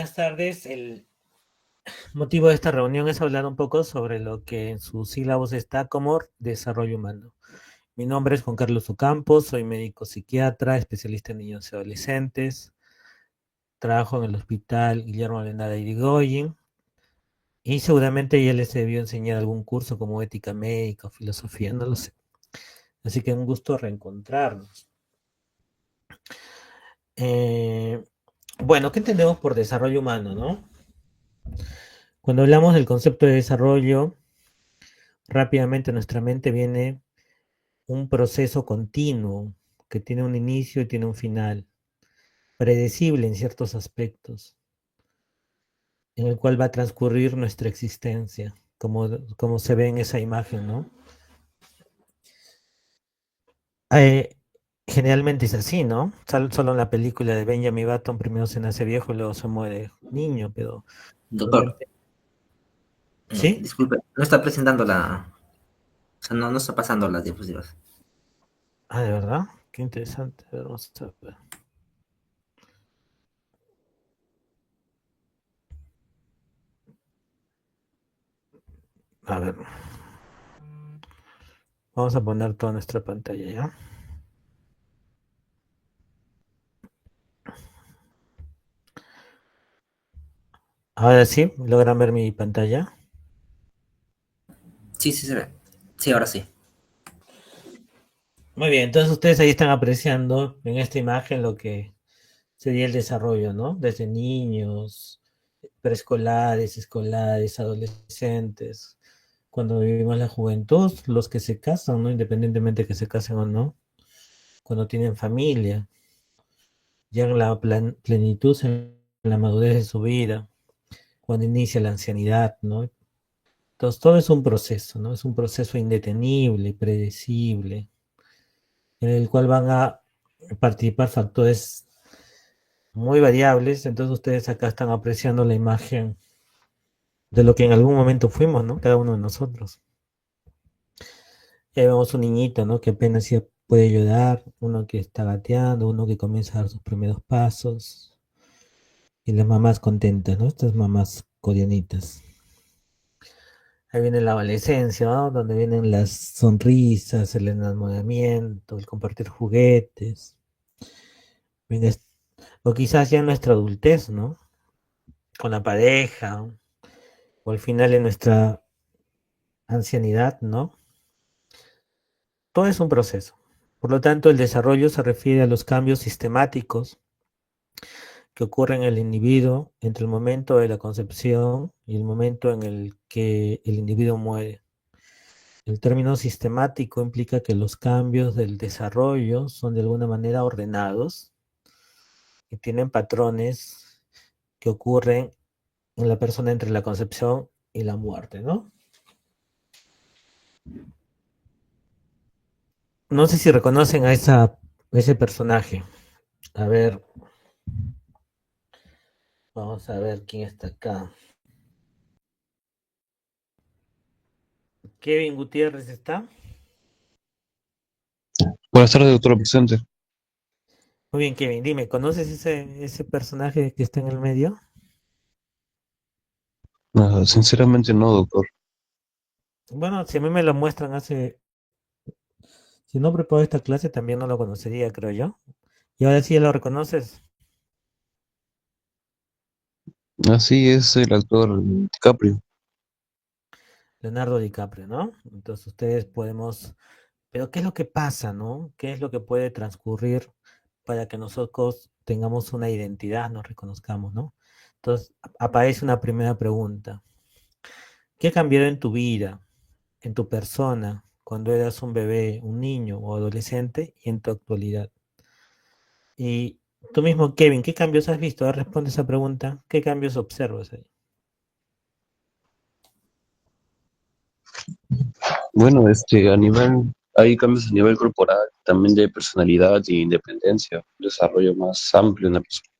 Buenas tardes. El motivo de esta reunión es hablar un poco sobre lo que en sus sílabos está como desarrollo humano. Mi nombre es Juan Carlos Ocampo, soy médico psiquiatra, especialista en niños y adolescentes. Trabajo en el Hospital Guillermo Lendada Irigoyen y seguramente ya les debió enseñar algún curso como ética médica o filosofía, no lo sé. Así que un gusto reencontrarnos. Eh, bueno, ¿qué entendemos por desarrollo humano, no? Cuando hablamos del concepto de desarrollo, rápidamente a nuestra mente viene un proceso continuo que tiene un inicio y tiene un final, predecible en ciertos aspectos, en el cual va a transcurrir nuestra existencia, como se ve en esa imagen, ¿no? Eh, Generalmente es así, ¿no? Solo en la película de Benjamin Button primero se nace viejo y luego se muere niño, pero Doctor, realmente... ¿Sí? disculpe, no está presentando o sea, no está pasando las diapositivas. Ah, ¿de verdad? Qué interesante. A ver, vamos a ver. A ver, vamos a poner toda nuestra pantalla, ¿ya? Ahora sí, ¿logran ver mi pantalla? Sí, sí se ve. Sí, ahora sí. Muy bien, entonces ustedes ahí están apreciando en esta imagen lo que sería el desarrollo, ¿no? Desde niños, preescolares, escolares, adolescentes, cuando vivimos la juventud, los que se casan, ¿no? Independientemente que se casen o no, cuando tienen familia, llegan a la plenitud en la madurez de su vida, cuando inicia la ancianidad, ¿no? Entonces todo es un proceso, ¿no? Es un proceso indetenible, predecible, en el cual van a participar factores muy variables, entonces ustedes acá están apreciando la imagen de lo que en algún momento fuimos, ¿no? Cada uno de nosotros. Ya vemos un niñito, ¿no? Que apenas ya puede llorar, uno que está gateando, uno que comienza a dar sus primeros pasos, y las mamás contentas, ¿no? Estas mamás coreanitas. Ahí viene la adolescencia, ¿no? Donde vienen las sonrisas, el enamoramiento, el compartir juguetes. Viene o quizás ya en nuestra adultez, ¿no? Con la pareja, o al final en nuestra ancianidad, ¿no? Todo es un proceso. Por lo tanto, el desarrollo se refiere a los cambios sistemáticos que ocurren en el individuo entre el momento de la concepción y el momento en el que el individuo muere. El término sistemático implica que los cambios del desarrollo son de alguna manera ordenados y tienen patrones que ocurren en la persona entre la concepción y la muerte, ¿no? No sé si reconocen a ese personaje. A ver, vamos a ver quién está acá. Kevin Gutiérrez está. Buenas tardes, doctor presente. Muy bien, Kevin, dime, ¿conoces ese personaje que está en el medio? Sinceramente no, doctor. Bueno, si a mí me lo muestran si no preparo esta clase, también no lo conocería, creo yo. Y ahora sí ya lo reconoces, Así es el actor DiCaprio. Leonardo DiCaprio, ¿no? Entonces ustedes podemos, pero ¿qué es lo que pasa, no? ¿Qué es lo que puede transcurrir para que nosotros tengamos una identidad, nos reconozcamos, ¿no? Entonces aparece una primera pregunta. ¿Qué cambió en tu vida, en tu persona, cuando eras un bebé, un niño o adolescente y en tu actualidad? Y tú mismo, Kevin, ¿qué cambios has visto? Ahora responde esa pregunta. ¿Qué cambios observas ahí? Bueno, hay cambios a nivel corporal, también de personalidad y independencia, desarrollo más amplio en la persona.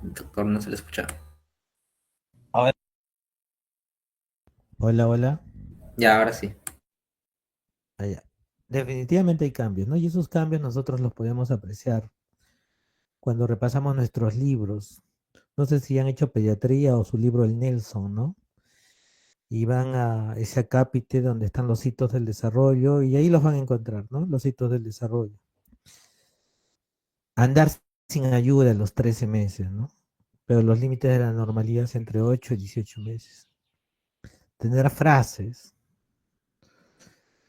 Doctor, no se le escucha. Ahora- Hola, hola. Ya, ahora sí. Allá. Definitivamente hay cambios, ¿no? Y esos cambios nosotros los podemos apreciar cuando repasamos nuestros libros. No sé si han hecho pediatría o su libro El Nelson, ¿no? Y van a ese acápite donde están los hitos del desarrollo y ahí los van a encontrar, ¿no? Los hitos del desarrollo. Andar sin ayuda a los 13 meses, ¿no? Pero los límites de la normalidad es entre 8 y 18 meses. Tener frases,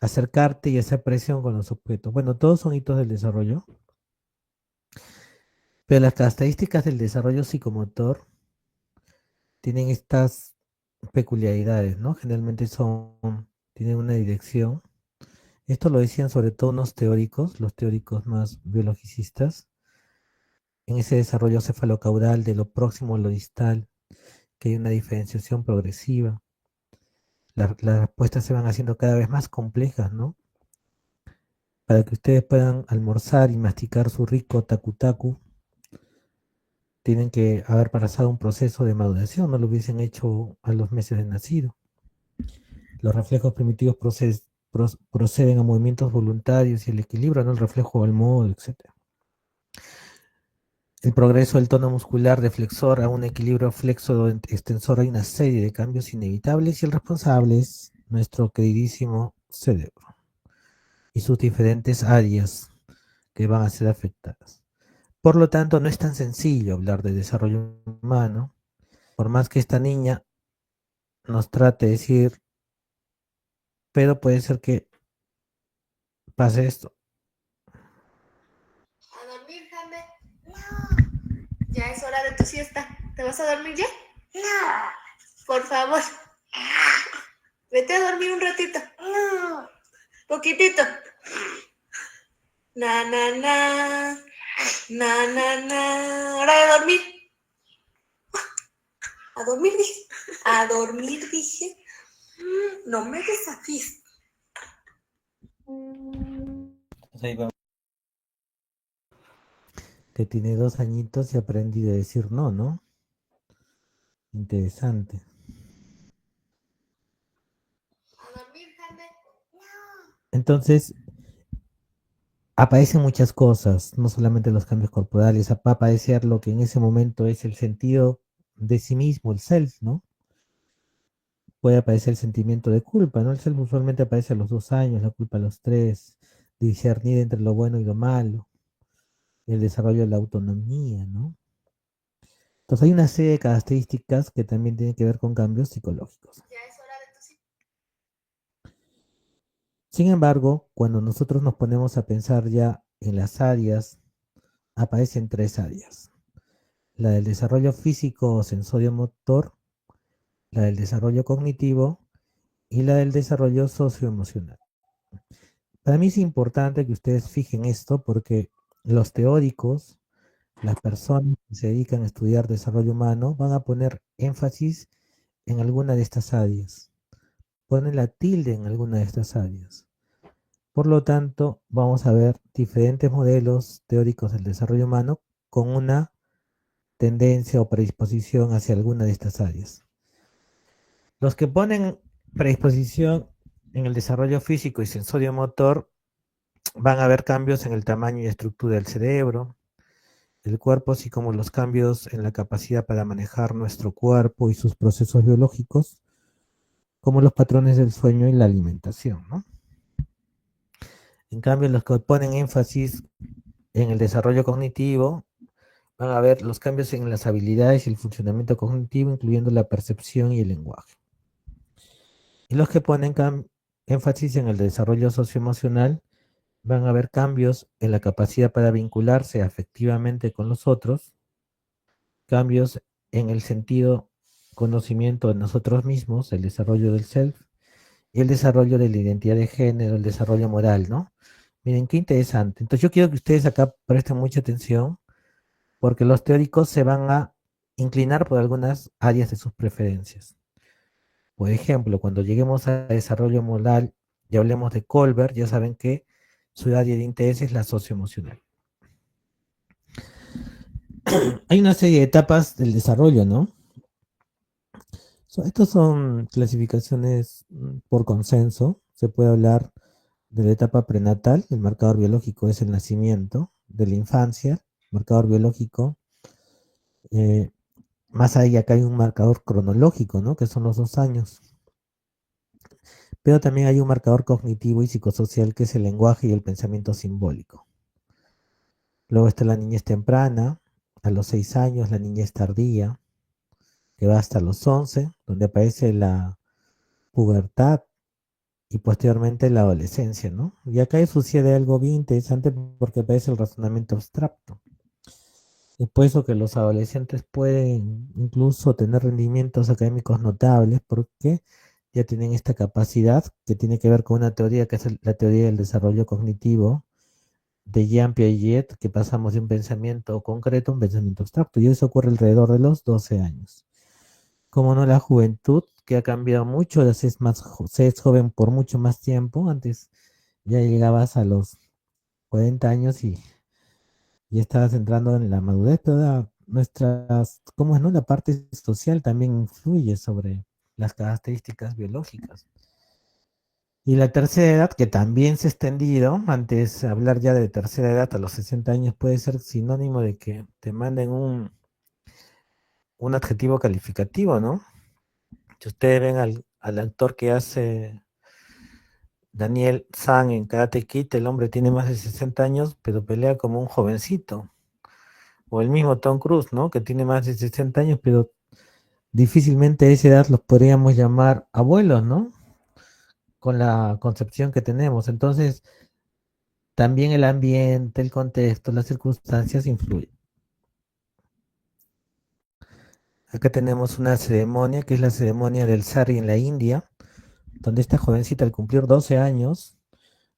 acercarte y hacer presión con los objetos. Bueno, todos son hitos del desarrollo, pero las características del desarrollo psicomotor tienen estas peculiaridades, ¿no? Generalmente tienen una dirección. Esto lo decían sobre todo unos teóricos, los teóricos más biologicistas, en ese desarrollo cefalocaudal de lo próximo a lo distal, que hay una diferenciación progresiva. Las respuestas se van haciendo cada vez más complejas, ¿no? Para que ustedes puedan almorzar y masticar su rico tacu-tacu, tienen que haber pasado un proceso de maduración, no lo hubiesen hecho a los meses de nacido. Los reflejos primitivos proceden a movimientos voluntarios y el equilibrio, ¿no? El reflejo al modo, etc. El progreso del tono muscular de flexor a un equilibrio flexo-extensor, hay una serie de cambios inevitables y el responsable es nuestro queridísimo cerebro y sus diferentes áreas que van a ser afectadas. Por lo tanto, no es tan sencillo hablar de desarrollo humano, por más que esta niña nos trate de decir, pero puede ser que pase esto. A dormir, Jaime. No. Ya es hora de tu siesta. ¿Te vas a dormir ya? No. Por favor. Vete a dormir un ratito. No. Poquitito. Na, na, na. Na, na, na. Hora de dormir. A dormir, dije. A dormir, dije. No me desafíes. Ahí va. Que tiene 2 añitos y ha aprendido a decir no, ¿no? Interesante. A dormir, Jaime. No. Entonces, aparecen muchas cosas, no solamente los cambios corporales, va a aparecer lo que en ese momento es el sentido de sí mismo, el self, ¿no? Puede aparecer el sentimiento de culpa, ¿no? El self usualmente aparece a los 2 años, la culpa a los 3, discernir entre lo bueno y lo malo, el desarrollo de la autonomía, ¿no? Entonces hay una serie de características que también tienen que ver con cambios psicológicos. Ya es hora de tu siesta. Sin embargo, cuando nosotros nos ponemos a pensar ya en las áreas, aparecen 3 áreas. La del desarrollo físico o sensorio-motor, la del desarrollo cognitivo y la del desarrollo socioemocional. Para mí es importante que ustedes fijen esto porque los teóricos, las personas que se dedican a estudiar desarrollo humano, van a poner énfasis en alguna de estas áreas, ponen la tilde en alguna de estas áreas. Por lo tanto, vamos a ver diferentes modelos teóricos del desarrollo humano con una tendencia o predisposición hacia alguna de estas áreas. Los que ponen predisposición en el desarrollo físico y sensorio motor van a ver cambios en el tamaño y estructura del cerebro, el cuerpo, así como los cambios en la capacidad para manejar nuestro cuerpo y sus procesos biológicos, como los patrones del sueño y la alimentación, ¿no? En cambio, los que ponen énfasis en el desarrollo cognitivo van a ver los cambios en las habilidades y el funcionamiento cognitivo, incluyendo la percepción y el lenguaje. Y los que ponen énfasis en el desarrollo socioemocional van a ver cambios en la capacidad para vincularse afectivamente con los otros, cambios en el sentido conocimiento de nosotros mismos, el desarrollo del self, y el desarrollo de la identidad de género, el desarrollo moral, ¿no? Miren, qué interesante. Entonces yo quiero que ustedes acá presten mucha atención, porque los teóricos se van a inclinar por algunas áreas de sus preferencias. Por ejemplo, cuando lleguemos a desarrollo moral y hablemos de Colbert, ya saben que su área de interés es la socioemocional. hay una serie de etapas del desarrollo, ¿no? Estos son clasificaciones por consenso. Se puede hablar de la etapa prenatal, el marcador biológico es el nacimiento, de la infancia, marcador biológico, eh, más allá acá hay un marcador cronológico, ¿no? Que son los 2 años. Pero también hay un marcador cognitivo y psicosocial que es el lenguaje y el pensamiento simbólico. Luego está la niñez temprana, a los 6 años, la niñez tardía, que va hasta los 11, donde aparece la pubertad y posteriormente la adolescencia, ¿no? Y acá sucede algo bien interesante porque aparece el razonamiento abstracto. Es por eso que los adolescentes pueden incluso tener rendimientos académicos notables porque ya tienen esta capacidad que tiene que ver con una teoría que es la teoría del desarrollo cognitivo de Jean Piaget, que pasamos de un pensamiento concreto a un pensamiento abstracto, y eso ocurre alrededor de los 12 años. Como no, la juventud, que ha cambiado mucho, se es joven por mucho más tiempo. Antes ya llegabas a los 40 años y estabas entrando en la madurez, pero ¿cómo es, no? La parte social también influye sobre las características biológicas. Y la tercera edad, que también se ha extendido, antes hablar ya de tercera edad a los 60 años puede ser sinónimo de que te manden un adjetivo calificativo, ¿no? Si ustedes ven al actor que hace Daniel San en Karate Kid, el hombre tiene más de 60 años, pero pelea como un jovencito. O el mismo Tom Cruise, ¿no? Que tiene más de 60 años, pero difícilmente a esa edad los podríamos llamar abuelos, ¿no? Con la concepción que tenemos. Entonces, también el ambiente, el contexto, las circunstancias influyen. Acá tenemos una ceremonia, que es la ceremonia del Sari en la India, donde esta jovencita al cumplir 12 años,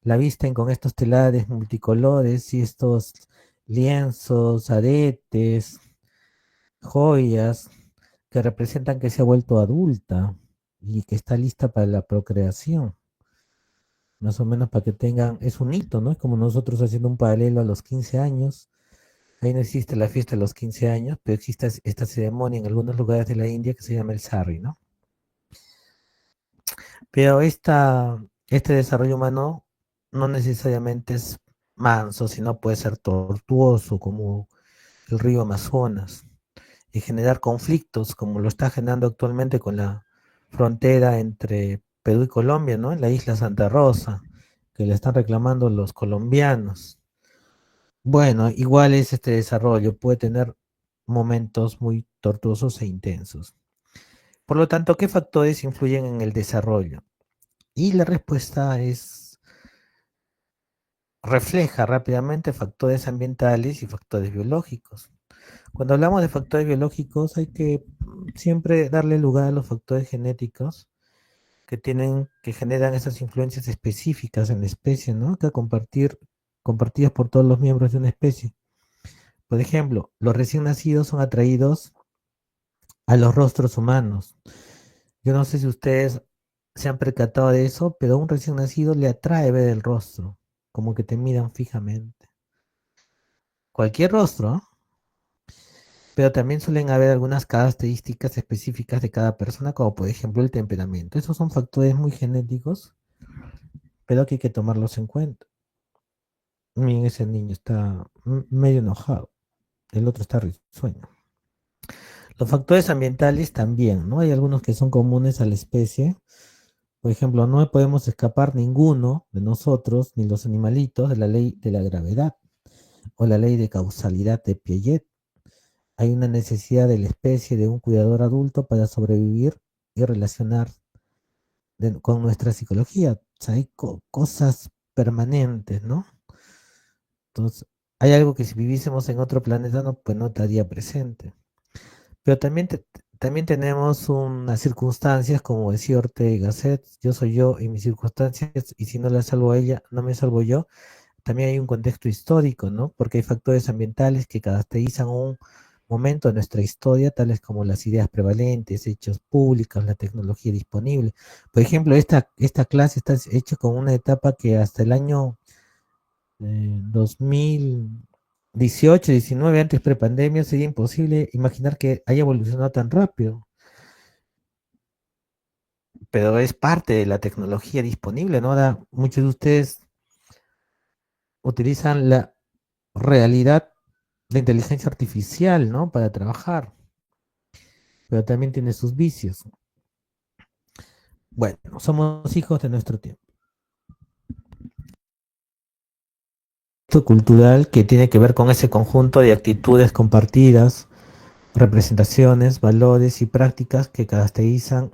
la visten con estos telares multicolores y estos lienzos, aretes, joyas, que representan que se ha vuelto adulta y que está lista para la procreación. Más o menos para que tengan, es un hito, ¿no? Es como nosotros haciendo un paralelo a los 15 años. Ahí no existe la fiesta de los 15 años, pero existe esta ceremonia en algunos lugares de la India que se llama el Sari, ¿no? Pero este desarrollo humano no necesariamente es manso, sino puede ser tortuoso, como el río Amazonas, y generar conflictos, como lo está generando actualmente con la frontera entre Perú y Colombia, ¿no? En la isla Santa Rosa, que le están reclamando los colombianos. Bueno, igual es este desarrollo, puede tener momentos muy tortuosos e intensos. Por lo tanto, ¿qué factores influyen en el desarrollo? Y la respuesta refleja rápidamente factores ambientales y factores biológicos. Cuando hablamos de factores biológicos hay que siempre darle lugar a los factores genéticos que generan esas influencias específicas en la especie, ¿no? Que compartidas por todos los miembros de una especie. Por ejemplo, los recién nacidos son atraídos a los rostros humanos. Yo no sé si ustedes se han percatado de eso, pero a un recién nacido le atrae ver el rostro, como que te miran fijamente. Cualquier rostro, ¿eh? Pero también suelen haber algunas características específicas de cada persona, como por ejemplo el temperamento. Esos son factores muy genéticos, pero que hay que tomarlos en cuenta. Miren, ese niño está medio enojado, el otro está risueño. Los factores ambientales también, ¿no? Hay algunos que son comunes a la especie. Por ejemplo, no podemos escapar ninguno de nosotros, ni los animalitos, de la ley de la gravedad o la ley de causalidad de Piaget. Hay una necesidad de la especie de un cuidador adulto para sobrevivir y relacionar con nuestra psicología. O sea, hay cosas permanentes, ¿no? Entonces, hay algo que si viviésemos en otro planeta, no, pues no estaría presente. Pero también tenemos unas circunstancias, como decía Ortega y Gasset, yo soy yo y mis circunstancias, y si no la salvo a ella, no me salvo yo. También hay un contexto histórico, ¿no? Porque hay factores ambientales que caracterizan un momento de nuestra historia, tales como las ideas prevalentes, hechos públicos, la tecnología disponible. Por ejemplo, esta clase está hecha con una etapa que hasta el año 2000 18, 19, antes prepandemia, sería imposible imaginar que haya evolucionado tan rápido. Pero es parte de la tecnología disponible, ¿no? Ahora muchos de ustedes utilizan la realidad de inteligencia artificial, ¿no? Para trabajar, pero también tiene sus vicios. Bueno, somos hijos de nuestro tiempo. Esto cultural que tiene que ver con ese conjunto de actitudes compartidas, representaciones, valores y prácticas que caracterizan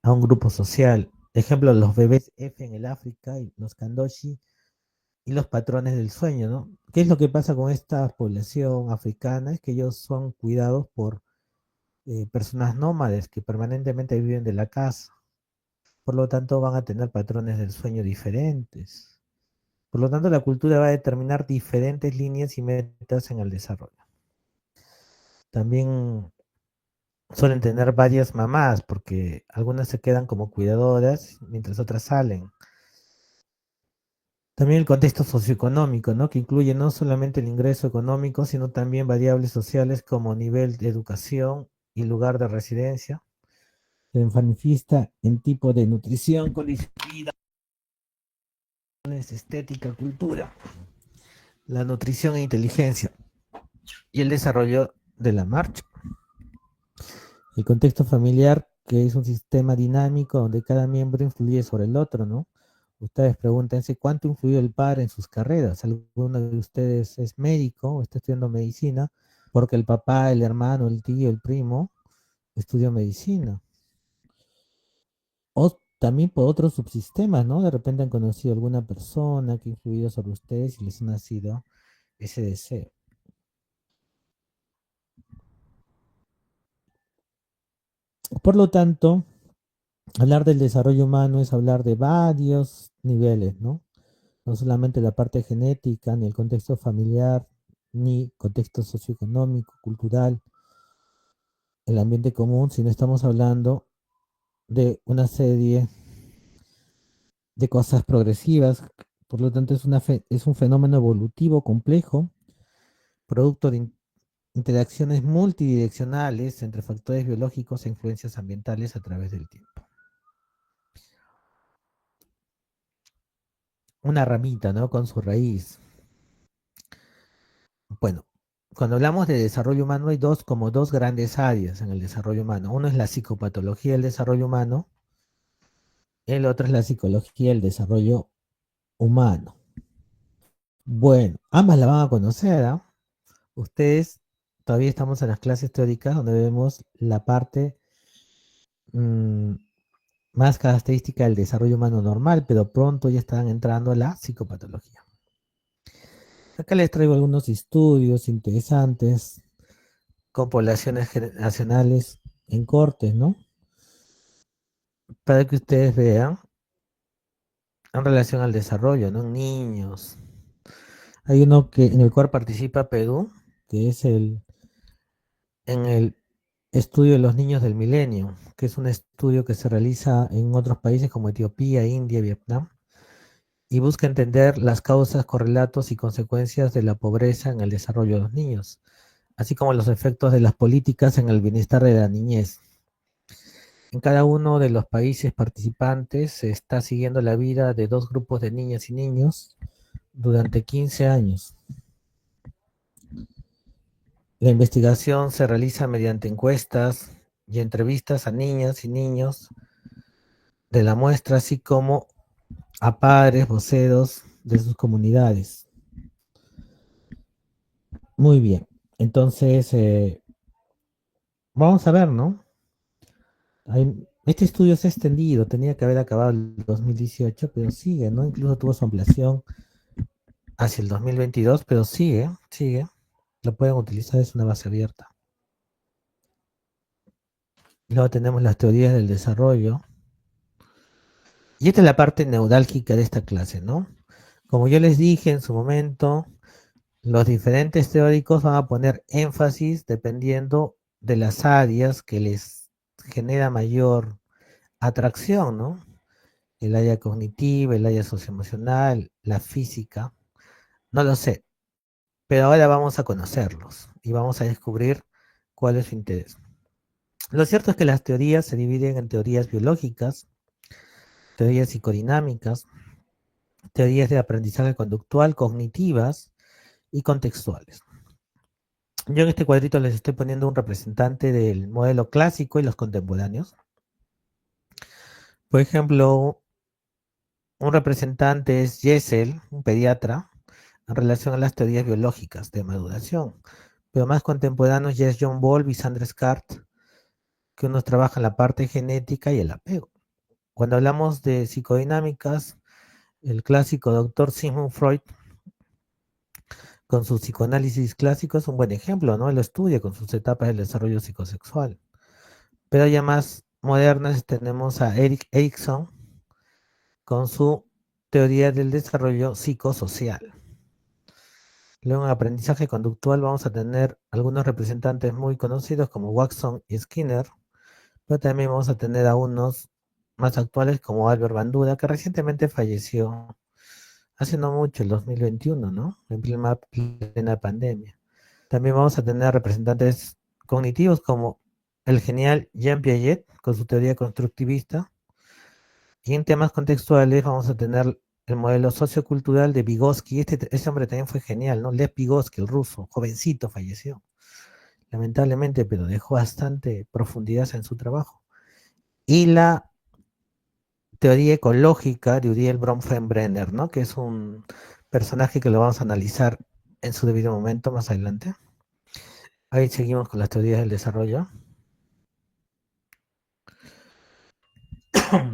a un grupo social. Ejemplo, los bebés F en el África y los Kandoshi y los patrones del sueño, ¿no? ¿Qué es lo que pasa con esta población africana? Es que ellos son cuidados por personas nómades que permanentemente viven de la casa. Por lo tanto, van a tener patrones del sueño diferentes. Por lo tanto, la cultura va a determinar diferentes líneas y metas en el desarrollo. También suelen tener varias mamás, porque algunas se quedan como cuidadoras, mientras otras salen. También el contexto socioeconómico, ¿no? Que incluye no solamente el ingreso económico, sino también variables sociales como nivel de educación y lugar de residencia. Se manifiesta en tipo de nutrición, condición de vida, estética, cultura, la nutrición e inteligencia y el desarrollo de la marcha. El contexto familiar, que es un sistema dinámico donde cada miembro influye sobre el otro, ¿no? Ustedes pregúntense cuánto influyó el padre en sus carreras. ¿Alguno de ustedes es médico o está estudiando medicina? Porque el papá, el hermano, el tío, el primo estudió medicina. O también por otros subsistemas, ¿no? De repente han conocido a alguna persona que ha influido sobre ustedes y les ha nacido ese deseo. Por lo tanto, hablar del desarrollo humano es hablar de varios niveles, ¿no? No solamente la parte genética, ni el contexto familiar, ni contexto socioeconómico, cultural, el ambiente común, sino estamos hablando de una serie de cosas progresivas. Por lo tanto, es un fenómeno evolutivo complejo, producto de interacciones multidireccionales entre factores biológicos e influencias ambientales a través del tiempo. Una ramita, ¿no? Con su raíz. Bueno, cuando hablamos de desarrollo humano hay como dos grandes áreas en el desarrollo humano. Uno es la psicopatología del desarrollo humano, el otro es la psicología del desarrollo humano. Bueno, ambas la van a conocer, ¿eh? Ustedes todavía estamos en las clases teóricas donde vemos la parte más característica del desarrollo humano normal, pero pronto ya están entrando a la psicopatología. Acá les traigo algunos estudios interesantes con poblaciones generacionales en cortes, ¿no? Para que ustedes vean en relación al desarrollo, ¿no? En niños. Hay uno en el cual participa Perú, que es en el estudio de los niños del milenio, que es un estudio que se realiza en otros países como Etiopía, India, Vietnam, y busca entender las causas, correlatos y consecuencias de la pobreza en el desarrollo de los niños, así como los efectos de las políticas en el bienestar de la niñez. En cada uno de los países participantes se está siguiendo la vida de dos grupos de niñas y niños durante 15 años. La investigación se realiza mediante encuestas y entrevistas a niñas y niños de la muestra, así como a padres, voceros de sus comunidades. Muy bien, entonces vamos a ver, ¿no? Este estudio se ha extendido, tenía que haber acabado en el 2018, pero sigue, ¿no? Incluso tuvo su ampliación hacia el 2022, pero sigue. Lo pueden utilizar, es una base abierta. Luego tenemos las teorías del desarrollo. Y esta es la parte neurálgica de esta clase, ¿no? Como yo les dije en su momento, los diferentes teóricos van a poner énfasis dependiendo de las áreas que les genera mayor atracción, ¿no? El área cognitiva, el área socioemocional, la física, no lo sé. Pero ahora vamos a conocerlos y vamos a descubrir cuál es su interés. Lo cierto es que las teorías se dividen en teorías biológicas, teorías psicodinámicas, teorías de aprendizaje conductual, cognitivas y contextuales. Yo en este cuadrito les estoy poniendo un representante del modelo clásico y los contemporáneos. Por ejemplo, un representante es Jessel, un pediatra, en relación a las teorías biológicas de maduración. Pero más contemporáneos ya es John Bowlby y Sandra Scott, que unos trabajan la parte genética y el apego. Cuando hablamos de psicodinámicas, el clásico doctor Sigmund Freud, con su psicoanálisis clásico, es un buen ejemplo, ¿no? Él lo estudia con sus etapas del desarrollo psicosexual. Pero ya más modernas tenemos a Erik Erikson con su teoría del desarrollo psicosocial. Luego en aprendizaje conductual vamos a tener algunos representantes muy conocidos como Watson y Skinner, pero también vamos a tener a unos más actuales como Albert Bandura, que recientemente falleció hace no mucho, el 2021, ¿no? En plena pandemia. También vamos a tener representantes cognitivos como el genial Jean Piaget con su teoría constructivista. Y en temas contextuales vamos a tener el modelo sociocultural de Vygotsky. Ese hombre también fue genial, ¿no? Lev Vygotsky, el ruso, jovencito, falleció, lamentablemente, pero dejó bastante profundidad en su trabajo. Y la teoría ecológica de Uriel Bronfenbrenner, ¿no? Que es un personaje que lo vamos a analizar en su debido momento más adelante. Ahí seguimos con las teorías del desarrollo.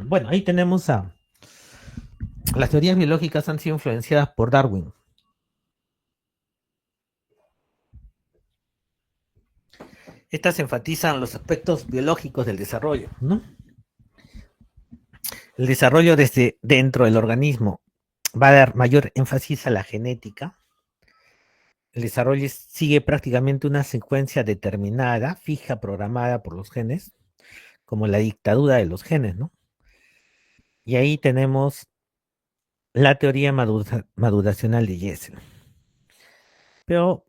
Bueno, ahí tenemos a... Las teorías biológicas han sido influenciadas por Darwin. Estas enfatizan los aspectos biológicos del desarrollo, ¿no? El desarrollo desde dentro del organismo va a dar mayor énfasis a la genética. El desarrollo sigue prácticamente una secuencia determinada, fija, programada por los genes, como la dictadura de los genes, ¿no? Y ahí tenemos la teoría maduracional de Jessel. Pero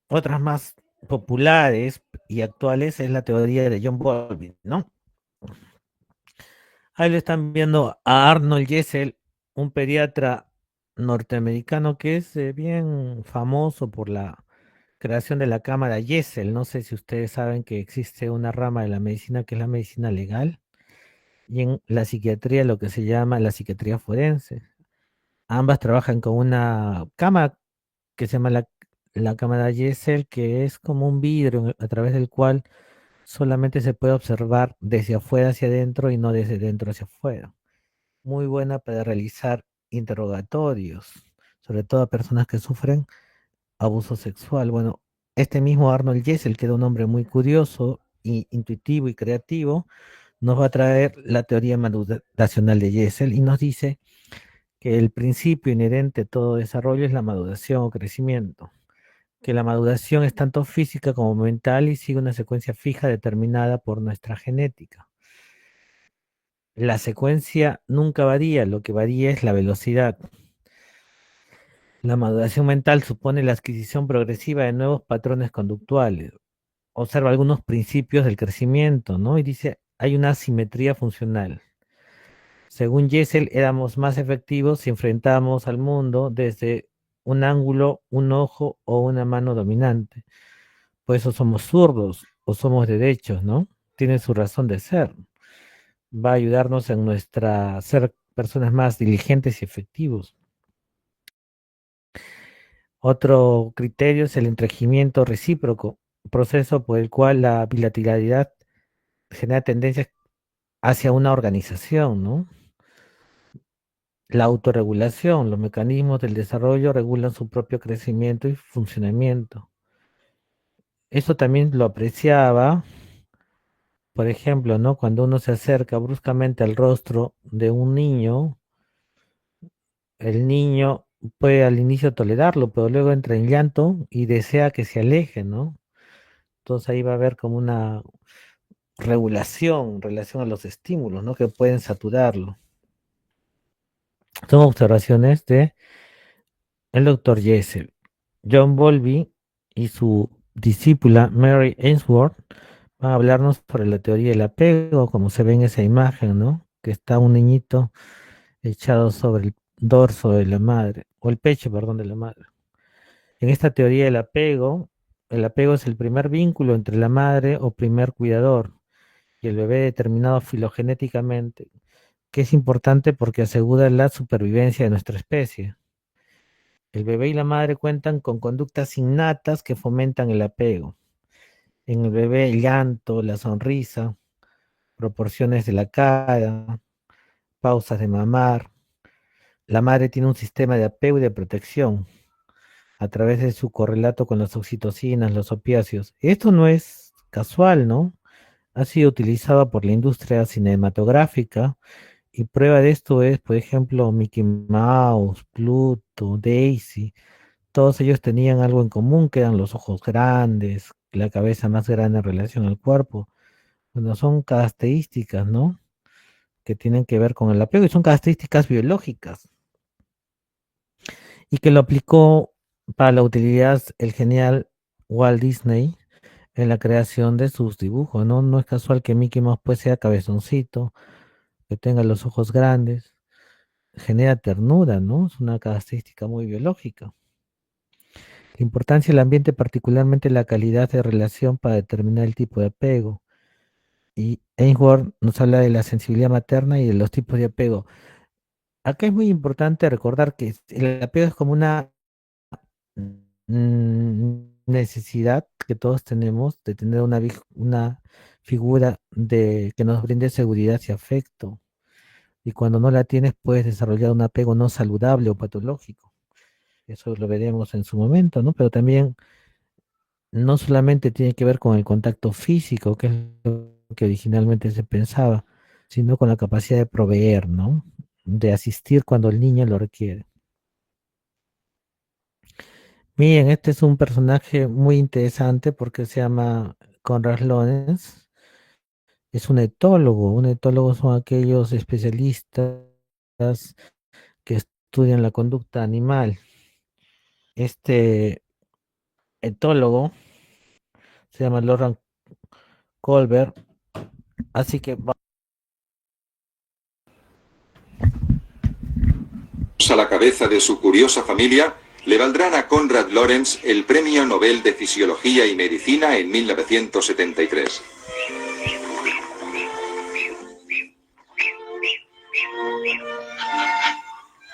otras más populares y actuales es la teoría de John Bowlby, ¿no? Ahí lo están viendo a Arnold Jessel, un pediatra norteamericano que es bien famoso por la creación de la cámara Jessel. No sé si ustedes saben que existe una rama de la medicina que es la medicina legal y en la psiquiatría lo que se llama la psiquiatría forense. Ambas trabajan con una cámara que se llama la cámara Jessel, que es como un vidrio a través del cual solamente se puede observar desde afuera hacia adentro y no desde dentro hacia afuera. Muy buena para realizar interrogatorios, sobre todo a personas que sufren abuso sexual. Bueno, este mismo Arnold Jessel, que era un hombre muy curioso, intuitivo y creativo, nos va a traer la teoría maduracional de Jessel y nos dice que el principio inherente a todo desarrollo es la maduración o crecimiento, que la maduración es tanto física como mental y sigue una secuencia fija determinada por nuestra genética. La secuencia nunca varía, lo que varía es la velocidad. La maduración mental supone la adquisición progresiva de nuevos patrones conductuales. Observa algunos principios del crecimiento, ¿no? Y dice, hay una asimetría funcional. Según Jessel, éramos más efectivos si enfrentábamos al mundo desde un ángulo, un ojo o una mano dominante. Por eso somos zurdos o somos derechos, ¿no? Tiene su razón de ser. Va a ayudarnos en nuestra ser personas más diligentes y efectivos. Otro criterio es el entregimiento recíproco, proceso por el cual la bilateralidad genera tendencias hacia una organización, ¿no? La autorregulación, los mecanismos del desarrollo regulan su propio crecimiento y funcionamiento. Eso también lo apreciaba, por ejemplo, ¿no? Cuando uno se acerca bruscamente al rostro de un niño, el niño puede al inicio tolerarlo, pero luego entra en llanto y desea que se aleje, ¿no? Entonces ahí va a haber como una regulación en relación a los estímulos, ¿no? Que pueden saturarlo. Son observaciones de el doctor Jessel. John Bowlby y su discípula Mary Ainsworth van a hablarnos sobre la teoría del apego, como se ve en esa imagen, ¿no? Que está un niñito echado sobre el dorso de la madre, o el pecho, perdón, de la madre. En esta teoría del apego, el apego es el primer vínculo entre la madre o primer cuidador y el bebé determinado filogenéticamente, que es importante porque asegura la supervivencia de nuestra especie. El bebé y la madre cuentan con conductas innatas que fomentan el apego. En el bebé el llanto, la sonrisa, proporciones de la cara, pausas de mamar. La madre tiene un sistema de apego y de protección a través de su correlato con las oxitocinas, los opiáceos. Esto no es casual, ¿no? Ha sido utilizado por la industria cinematográfica y prueba de esto es, por ejemplo, Mickey Mouse, Pluto, Daisy. Todos ellos tenían algo en común, que eran los ojos grandes, la cabeza más grande en relación al cuerpo. Bueno, son características, ¿no? Que tienen que ver con el apego y son características biológicas. Y que lo aplicó para la utilidad el genial Walt Disney en la creación de sus dibujos, ¿no? No es casual que Mickey Mouse pues sea cabezoncito, que tenga los ojos grandes, genera ternura, ¿no? Es una característica muy biológica. La importancia del ambiente, particularmente la calidad de relación para determinar el tipo de apego. Y Ainsworth nos habla de la sensibilidad materna y de los tipos de apego. Acá es muy importante recordar que el apego es como una necesidad que todos tenemos de tener una figura que nos brinde seguridad y afecto. Y cuando no la tienes, puedes desarrollar un apego no saludable o patológico. Eso lo veremos en su momento, ¿no? Pero también no solamente tiene que ver con el contacto físico, que es lo que originalmente se pensaba, sino con la capacidad de proveer, ¿no? De asistir cuando el niño lo requiere. Miren, este es un personaje muy interesante porque se llama Konrad Lorenz. Es un etólogo. Un etólogo son aquellos especialistas que estudian la conducta animal. Este etólogo se llama Laurent Colbert. Así que a la cabeza de su curiosa familia, le valdrán a Konrad Lorenz el Premio Nobel de Fisiología y Medicina en 1973.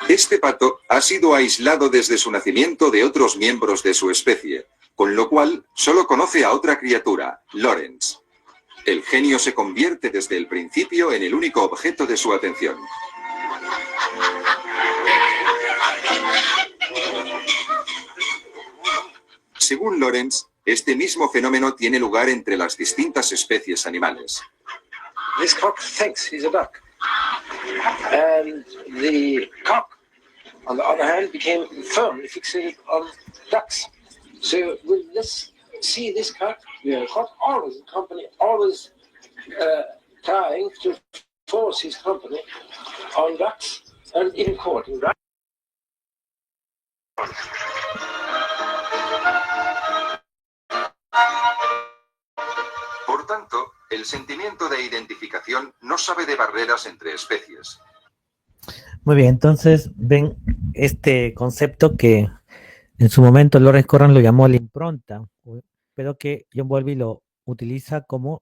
Este pato ha sido aislado desde su nacimiento de otros miembros de su especie, con lo cual solo conoce a otra criatura, Lorenz. El genio se convierte desde el principio en el único objeto de su atención. Según Lorenz, este mismo fenómeno tiene lugar entre las distintas especies animales. This cock thinks he's a duck. And the cock, on the other hand, became firmly fixated on ducks. So let's see this cock. The cock always in company, always trying to force his company on ducks and even courting ducks. Por tanto, el sentimiento de identificación no sabe de barreras entre especies. muy bien, entonces ven este concepto que en su momento Lawrence Corran lo llamó la impronta, pero que John Bowlby lo utiliza como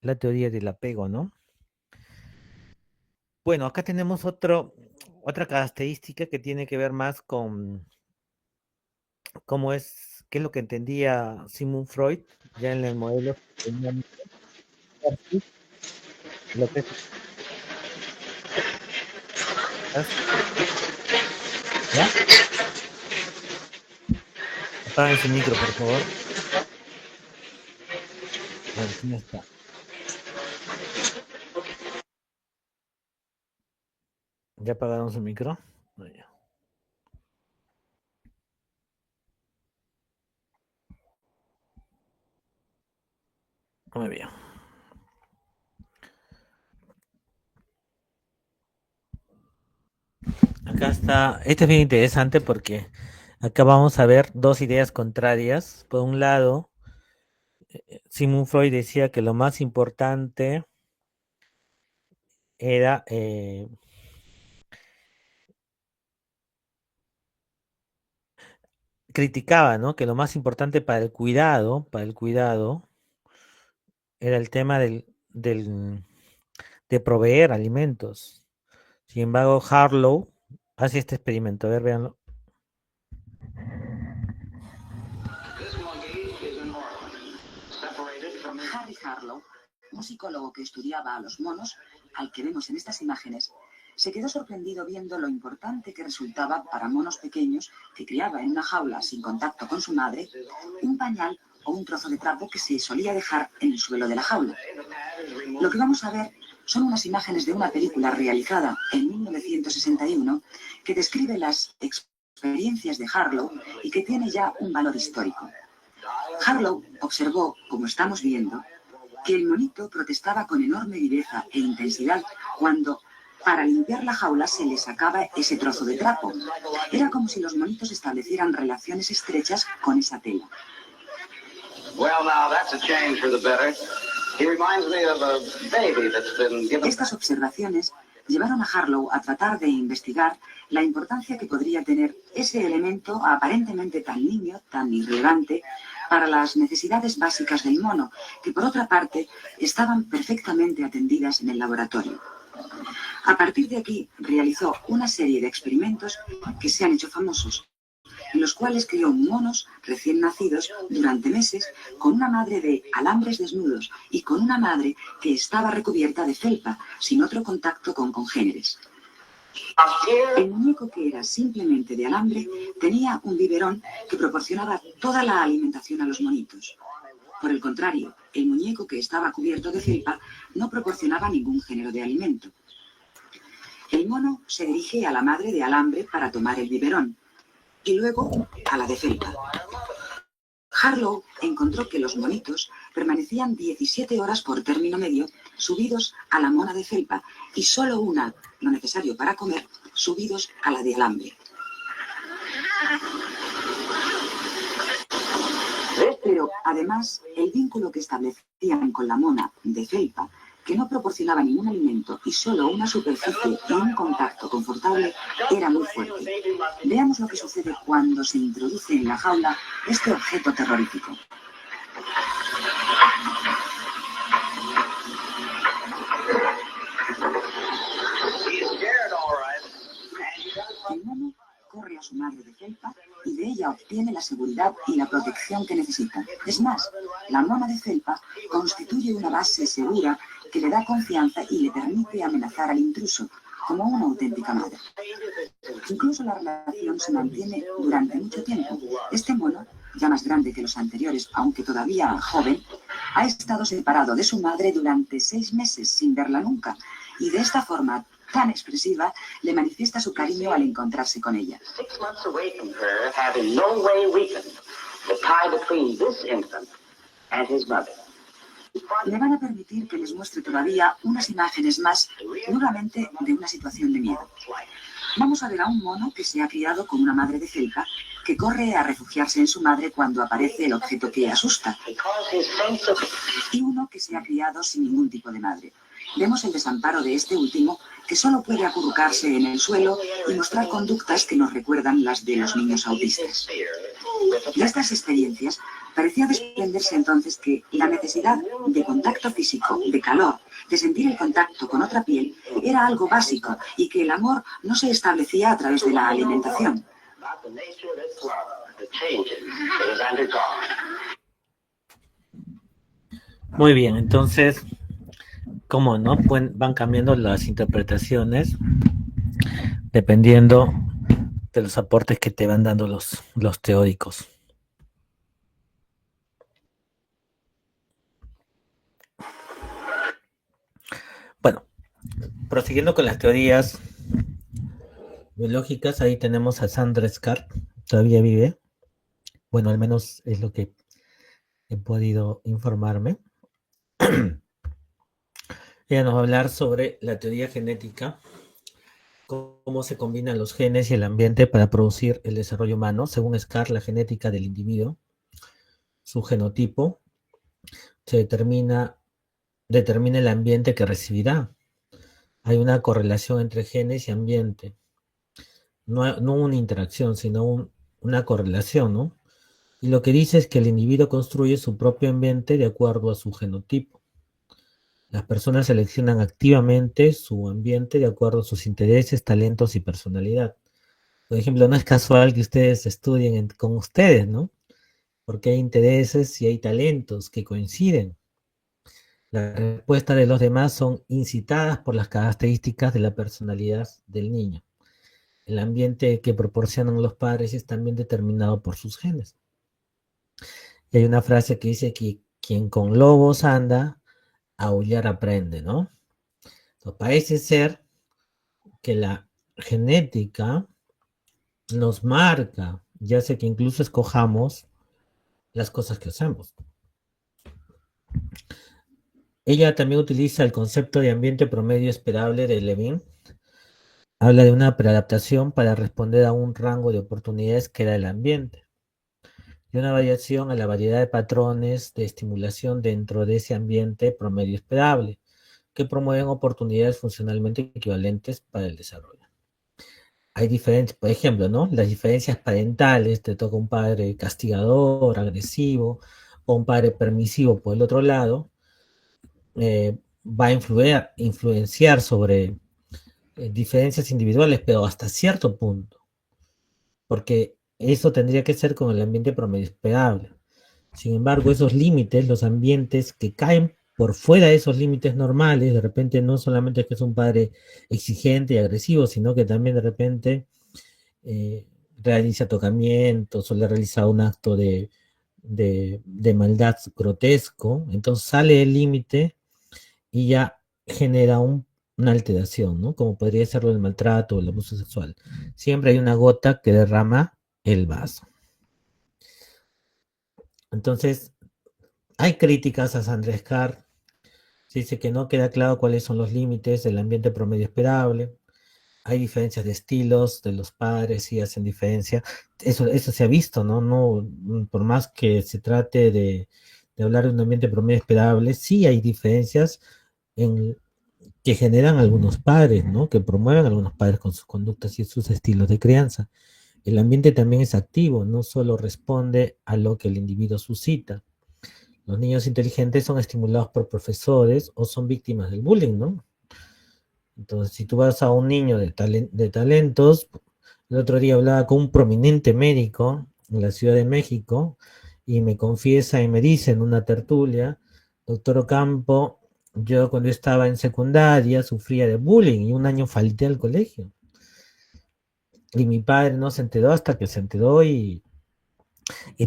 la teoría del apego, ¿no? Bueno, acá tenemos otra característica que tiene que ver más con qué es lo que entendía Sigmund Freud ya en el modelo lo que es ¿ya? Apaguen su micro, por favor. A ver, ¿quién está? ¿Ya apagaron su micro? No, ya. Muy bien. Acá está. Este es bien interesante porque Acá vamos a ver dos ideas contrarias. Por un lado, Sigmund Freud decía que lo más importante era criticaba, ¿no? Que lo más importante para el cuidado, era el tema de proveer alimentos. Sin embargo, Harlow hace este experimento. A ver, véanlo. Harry Harlow, un psicólogo que estudiaba a los monos, al que vemos en estas imágenes, se quedó sorprendido viendo lo importante que resultaba para monos pequeños que criaba en una jaula sin contacto con su madre, un pañal o un trozo de trapo que se solía dejar en el suelo de la jaula. Lo que vamos a ver son unas imágenes de una película realizada en 1961 que describe las experiencias de Harlow y que tiene ya un valor histórico. Harlow observó, como estamos viendo, que el monito protestaba con enorme viveza e intensidad cuando, para limpiar la jaula, se le sacaba ese trozo de trapo. Era como si los monitos establecieran relaciones estrechas con esa tela. Estas observaciones llevaron a Harlow a tratar de investigar la importancia que podría tener ese elemento aparentemente tan nimio, tan irrelevante, para las necesidades básicas del mono, que por otra parte estaban perfectamente atendidas en el laboratorio. A partir de aquí realizó una serie de experimentos que se han hecho famosos, en los cuales crió monos recién nacidos durante meses con una madre de alambres desnudos y con una madre que estaba recubierta de felpa, sin otro contacto con congéneres. El muñeco, que era simplemente de alambre, tenía un biberón que proporcionaba toda la alimentación a los monitos. Por el contrario, el muñeco que estaba cubierto de felpa no proporcionaba ningún género de alimento. El mono se dirige a la madre de alambre para tomar el biberón y luego a la de felpa. Harlow encontró que los monitos permanecían 17 horas por término medio subidos a la mona de felpa y solo una, lo necesario para comer, subidos a la de alambre. Pero además, el vínculo que establecían con la mona de felpa, que no proporcionaba ningún alimento y solo una superficie y un contacto confortable, era muy fuerte. Veamos lo que sucede cuando se introduce en la jaula este objeto terrorífico. El mono corre a su madre de felpa y de ella obtiene la seguridad y la protección que necesita. Es más, la mona de felpa constituye una base segura que le da confianza y le permite amenazar al intruso, como una auténtica madre. Incluso la relación se mantiene durante mucho tiempo. Este mono, ya más grande que los anteriores, aunque todavía joven, ha estado separado de su madre durante 6 meses sin verla nunca, y de esta forma tan expresiva le manifiesta su cariño al encontrarse con ella. 6 months away from her, having no way weakened the tie between this infant and his mother. Le van a permitir que les muestre todavía unas imágenes más, nuevamente de una situación de miedo. Vamos a ver a un mono que se ha criado con una madre de felpa, que corre a refugiarse en su madre cuando aparece el objeto que asusta, y uno que se ha criado sin ningún tipo de madre. Vemos el desamparo de este último, que solo puede acurrucarse en el suelo y mostrar conductas que nos recuerdan las de los niños autistas. De estas experiencias parecía desprenderse entonces que la necesidad de contacto físico, de calor, de sentir el contacto con otra piel, era algo básico y que el amor no se establecía a través de la alimentación. Muy bien, entonces, ¿cómo no? Van cambiando las interpretaciones dependiendo de los aportes que te van dando los teóricos. Bueno, prosiguiendo con las teorías biológicas, ahí tenemos a Sandra Scarp, todavía vive. Bueno, al menos es lo que he podido informarme. Ella nos va a hablar sobre la teoría genética cómo se combinan los genes y el ambiente para producir el desarrollo humano. Según Scar, la genética del individuo, su genotipo, se determina el ambiente que recibirá. Hay una correlación entre genes y ambiente. No una interacción, sino una correlación, ¿no? Y lo que dice es que el individuo construye su propio ambiente de acuerdo a su genotipo. Las personas seleccionan activamente su ambiente de acuerdo a sus intereses, talentos y personalidad. Por ejemplo, no es casual que ustedes estudien con ustedes, ¿no? Porque hay intereses y hay talentos que coinciden. Las respuestas de los demás son incitadas por las características de la personalidad del niño. El ambiente que proporcionan los padres es también determinado por sus genes. Y hay una frase que dice que quien con lobos anda, aullar aprende, ¿no? Entonces, parece ser que la genética nos marca, ya sea que incluso escojamos las cosas que hacemos. Ella también utiliza el concepto de ambiente promedio esperable de Levin. Habla de una preadaptación para responder a un rango de oportunidades que da el ambiente y una variación a la variedad de patrones de estimulación dentro de ese ambiente promedio esperable que promueven oportunidades funcionalmente equivalentes para el desarrollo. Hay diferencias, por ejemplo, ¿no? Las diferencias parentales, te toca un padre castigador, agresivo, o un padre permisivo por el otro lado, va a influenciar sobre diferencias individuales, pero hasta cierto punto, porque eso tendría que ser con el ambiente promedio esperable. Sin embargo, esos límites, los ambientes que caen por fuera de esos límites normales, de repente no solamente es que es un padre exigente y agresivo, sino que también de repente realiza tocamientos o le realiza un acto de maldad grotesco, entonces sale del límite y ya genera una alteración, ¿no? Como podría serlo el maltrato o el abuso sexual. Siempre hay una gota que derrama el vaso. Entonces, hay críticas a Sandra Scar. Se dice que no queda claro cuáles son los límites del ambiente promedio esperable. Hay diferencias de estilos de los padres, sí hacen diferencia. Eso se ha visto, ¿no? No, por más que se trate de hablar de un ambiente promedio esperable, sí hay diferencias que generan algunos padres, ¿no? Que promueven a algunos padres con sus conductas y sus estilos de crianza. El ambiente también es activo, no solo responde a lo que el individuo suscita. Los niños inteligentes son estimulados por profesores o son víctimas del bullying, ¿no? Entonces, si tú vas a un niño de talentos, el otro día hablaba con un prominente médico en la Ciudad de México y me confiesa y me dice en una tertulia, doctor Ocampo, yo cuando estaba en secundaria sufría de bullying y un año falté al colegio. Y mi padre no se enteró hasta que se enteró y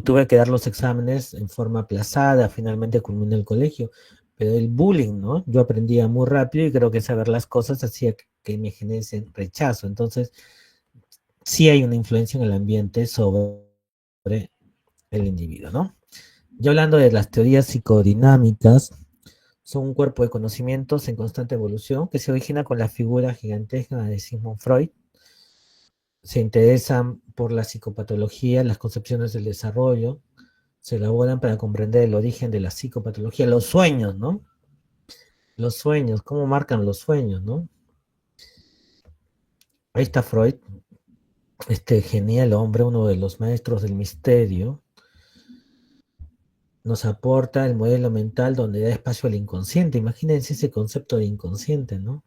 tuve que dar los exámenes en forma aplazada, finalmente culminé el colegio. Pero el bullying, ¿no? Yo aprendía muy rápido y creo que saber las cosas hacía que me genese rechazo. Entonces, sí hay una influencia en el ambiente sobre el individuo, ¿no? Ya hablando de las teorías psicodinámicas, son un cuerpo de conocimientos en constante evolución que se origina con la figura gigantesca de Sigmund Freud. Se interesan por la psicopatología, las concepciones del desarrollo, se elaboran para comprender el origen de la psicopatología, los sueños, ¿no? Los sueños, cómo marcan los sueños, ¿no? Ahí está Freud, este genial hombre, uno de los maestros del misterio, nos aporta el modelo mental donde da espacio al inconsciente. Imagínense ese concepto de inconsciente, ¿no?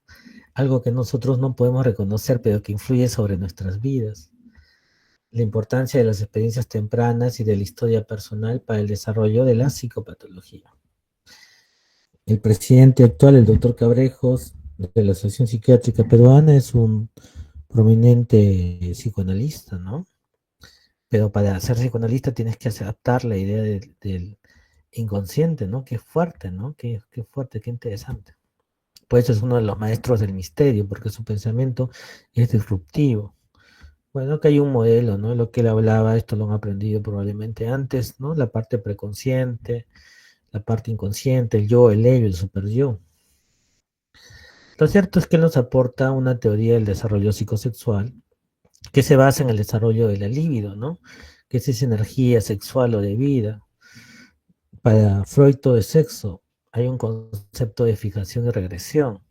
Algo que nosotros no podemos reconocer, pero que influye sobre nuestras vidas. La importancia de las experiencias tempranas y de la historia personal para el desarrollo de la psicopatología. El presidente actual, el doctor Cabrejos, de la Asociación Psiquiátrica Peruana, es un prominente psicoanalista, ¿no? Pero para ser psicoanalista tienes que adaptar la idea del inconsciente, ¿no? Qué fuerte, ¿no? Qué fuerte, qué interesante. Por eso es uno de los maestros del misterio, porque su pensamiento es disruptivo. Bueno, que hay un modelo, ¿no? Lo que él hablaba, esto lo han aprendido probablemente antes, ¿no? La parte preconsciente, la parte inconsciente, el yo, el ello, el super yo. Lo cierto es que nos aporta una teoría del desarrollo psicosexual que se basa en el desarrollo de la libido, ¿no? Que es esa energía sexual o de vida. Para Freud todo es sexo. Hay un concepto de fijación y regresión.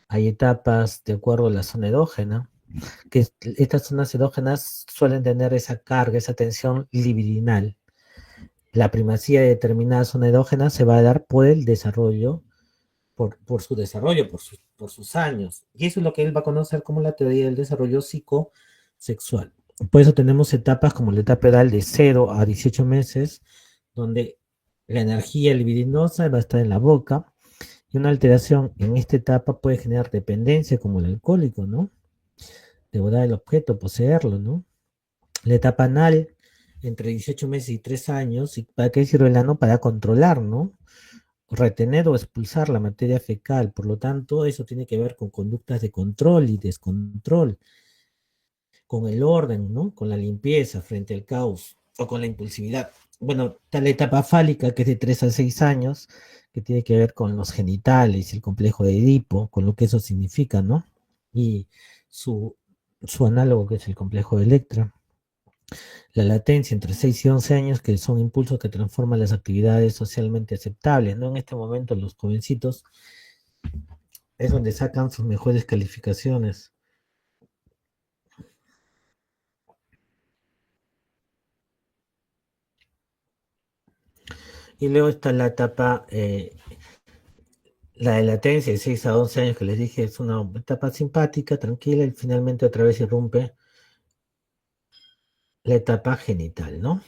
Hay etapas de acuerdo a la zona erógena, que estas zonas erógenas suelen tener esa carga, esa tensión libidinal. La primacía de determinada zona erógena se va a dar por el desarrollo, por su desarrollo, por sus años. Y eso es lo que él va a conocer como la teoría del desarrollo psicosexual. Por eso tenemos etapas como la etapa edal de 0 a 18 meses, donde la energía libidinosa va a estar en la boca, y una alteración en esta etapa puede generar dependencia, como el alcohólico, ¿no? Devorar el objeto, poseerlo, ¿no? La etapa anal, entre 18 meses y 3 años, ¿y para qué sirve el ano? Para controlar, ¿no? Retener o expulsar la materia fecal. Por lo tanto, eso tiene que ver con conductas de control y descontrol, con el orden, ¿no? Con la limpieza frente al caos o con la impulsividad. Bueno, está la etapa fálica, que es de 3 a 6 años, que tiene que ver con los genitales y el complejo de Edipo, con lo que eso significa, ¿no? Y su análogo, que es el complejo de Electra. La latencia entre 6 y 11 años, que son impulsos que transforman las actividades socialmente aceptables, ¿no? En este momento los jovencitos es donde sacan sus mejores calificaciones. Y luego está la etapa, la de latencia de 6 a 11 años, que les dije, es una etapa simpática, tranquila, y finalmente otra vez irrumpe la etapa genital, ¿no?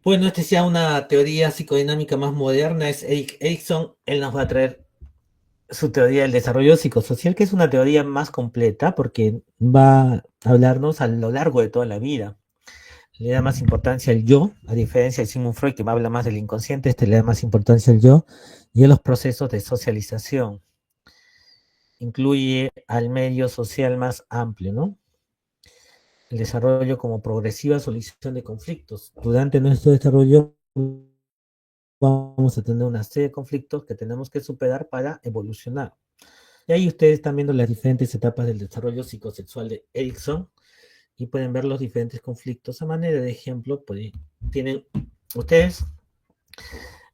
Bueno, esta es ya una teoría psicodinámica más moderna, es Erik Erikson. Él nos va a traer su teoría del desarrollo psicosocial, que es una teoría más completa porque va a hablarnos a lo largo de toda la vida. Le da más importancia al yo, a diferencia de Sigmund Freud, que habla más del inconsciente. Este le da más importancia al yo y a los procesos de socialización. Incluye al medio social más amplio, ¿no? El desarrollo como progresiva solución de conflictos. Durante nuestro desarrollo vamos a tener una serie de conflictos que tenemos que superar para evolucionar. Y ahí ustedes están viendo las diferentes etapas del desarrollo psicosexual de Erikson y pueden ver los diferentes conflictos. A manera de ejemplo, pues, tienen ustedes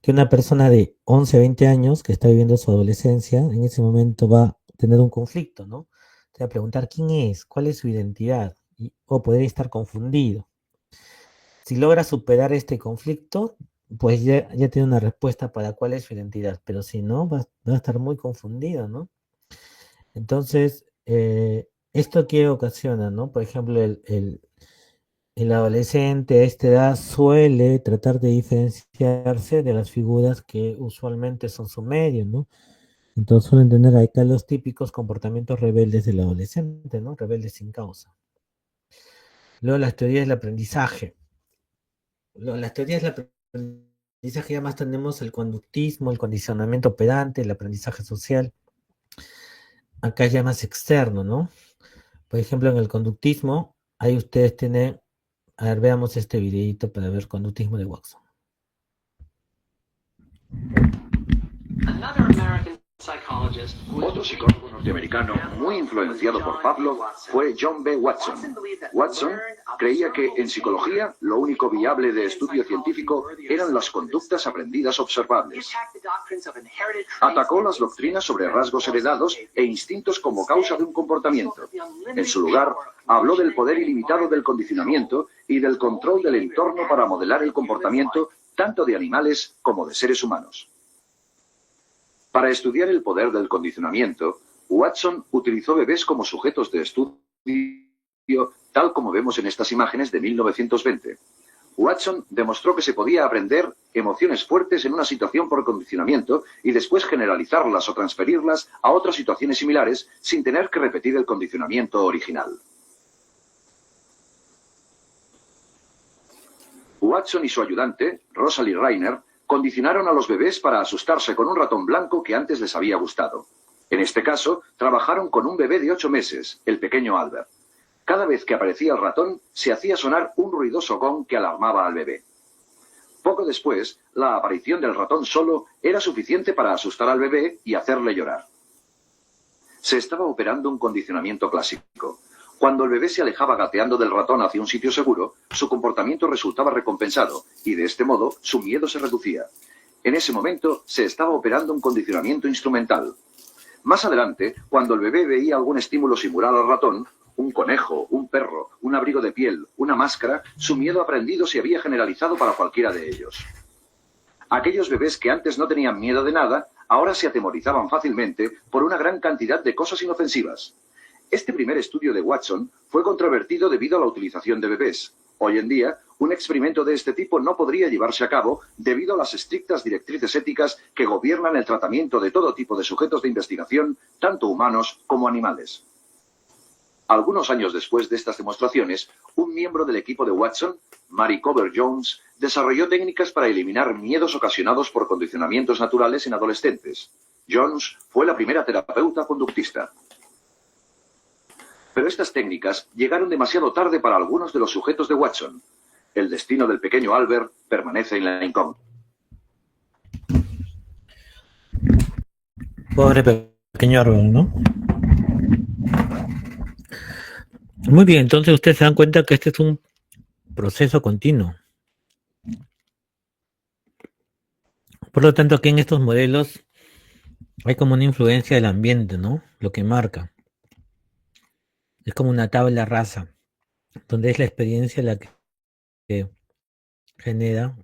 que una persona de 11, 20 años que está viviendo su adolescencia, en ese momento va a tener un conflicto, ¿no? Se va a preguntar quién es, cuál es su identidad, o podría estar confundido. Si logra superar este conflicto, pues ya tiene una respuesta para cuál es su identidad, pero si no, va a estar muy confundido, ¿no? Entonces, ¿esto qué ocasiona, no? Por ejemplo, el adolescente a esta edad suele tratar de diferenciarse de las figuras que usualmente son su medio, ¿no? Entonces suelen tener acá los típicos comportamientos rebeldes del adolescente, ¿no? Rebeldes sin causa. Luego las teorías del aprendizaje. Las teorías del aprendizaje ya más tenemos el conductismo, el condicionamiento operante, el aprendizaje social. Acá ya más externo, ¿no? Por ejemplo, en el conductismo, ahí ustedes tienen, a ver, veamos este videito para ver conductismo de Watson. Otro psicólogo norteamericano muy influenciado por Pavlov fue John B. Watson. Watson creía que en psicología lo único viable de estudio científico eran las conductas aprendidas observables. Atacó las doctrinas sobre rasgos heredados e instintos como causa de un comportamiento. En su lugar, habló del poder ilimitado del condicionamiento y del control del entorno para modelar el comportamiento tanto de animales como de seres humanos. Para estudiar el poder del condicionamiento, Watson utilizó bebés como sujetos de estudio, tal como vemos en estas imágenes de 1920. Watson demostró que se podía aprender emociones fuertes en una situación por condicionamiento y después generalizarlas o transferirlas a otras situaciones similares sin tener que repetir el condicionamiento original. Watson y su ayudante, Rosalie Reiner, condicionaron a los bebés para asustarse con un ratón blanco que antes les había gustado. En este caso, trabajaron con un bebé de 8 meses, el pequeño Albert. Cada vez que aparecía el ratón, se hacía sonar un ruidoso gong que alarmaba al bebé. Poco después, la aparición del ratón solo era suficiente para asustar al bebé y hacerle llorar. Se estaba operando un condicionamiento clásico. Cuando el bebé se alejaba gateando del ratón hacia un sitio seguro, su comportamiento resultaba recompensado y de este modo su miedo se reducía. En ese momento se estaba operando un condicionamiento instrumental. Más adelante, cuando el bebé veía algún estímulo similar al ratón, un conejo, un perro, un abrigo de piel, una máscara, su miedo aprendido se había generalizado para cualquiera de ellos. Aquellos bebés que antes no tenían miedo de nada, ahora se atemorizaban fácilmente por una gran cantidad de cosas inofensivas. Este primer estudio de Watson fue controvertido debido a la utilización de bebés. Hoy en día, un experimento de este tipo no podría llevarse a cabo debido a las estrictas directrices éticas que gobiernan el tratamiento de todo tipo de sujetos de investigación, tanto humanos como animales. Algunos años después de estas demostraciones, un miembro del equipo de Watson, Mary Cover Jones, desarrolló técnicas para eliminar miedos ocasionados por condicionamientos naturales en adolescentes. Jones fue la primera terapeuta conductista. Pero estas técnicas llegaron demasiado tarde para algunos de los sujetos de Watson. El destino del pequeño Albert permanece en la incógnita. Pobre pequeño árbol, ¿no? Muy bien, entonces ustedes se dan cuenta que este es un proceso continuo. Por lo tanto, aquí en estos modelos hay como una influencia del ambiente, ¿no? Lo que marca. Es como una tabla rasa, donde es la experiencia la que genera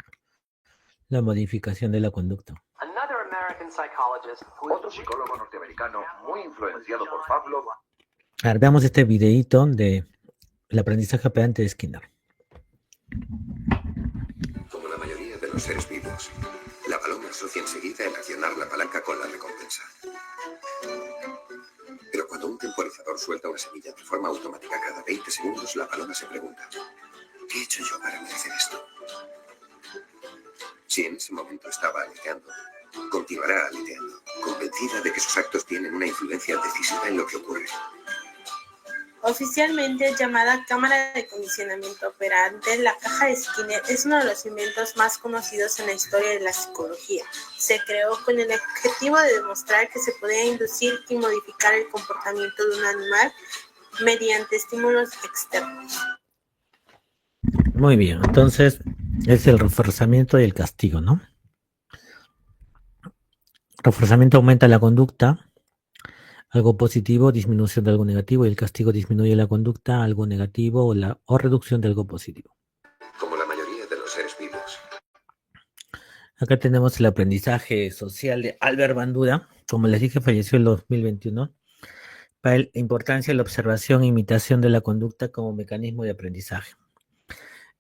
la modificación de la conducta. Otro psicólogo norteamericano muy influenciado por Pavlov. A ver, veamos este videíto de el aprendizaje operante de Skinner. Como la mayoría de los seres vivos, la paloma asocia enseguida el accionar la palanca con la recompensa. Pero cuando un temporizador suelta una semilla de forma automática cada 20 segundos, la paloma se pregunta: ¿qué he hecho yo para merecer esto? Si en ese momento estaba aleteando, continuará aleteando, convencida de que sus actos tienen una influencia decisiva en lo que ocurre. Oficialmente llamada cámara de condicionamiento operante, la caja de Skinner es uno de los inventos más conocidos en la historia de la psicología. Se creó con el objetivo de demostrar que se podía inducir y modificar el comportamiento de un animal mediante estímulos externos. Muy bien, entonces es el reforzamiento y el castigo, ¿no? Reforzamiento aumenta la conducta, algo positivo, disminución de algo negativo, y el castigo disminuye la conducta, algo negativo o reducción de algo positivo. Como la mayoría de los seres vivos. Acá tenemos el aprendizaje social de Albert Bandura. Como les dije, falleció en el 2021. Para él, la importancia de la observación e imitación de la conducta como mecanismo de aprendizaje.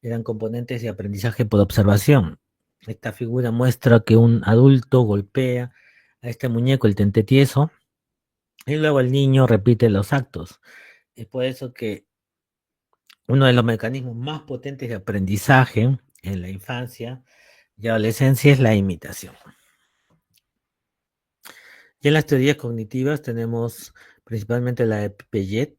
Eran componentes de aprendizaje por observación. Esta figura muestra que un adulto golpea a este muñeco, el tente tieso, y luego el niño repite los actos. Es por eso que uno de los mecanismos más potentes de aprendizaje en la infancia y adolescencia es la imitación. Y en las teorías cognitivas tenemos principalmente la de Piaget.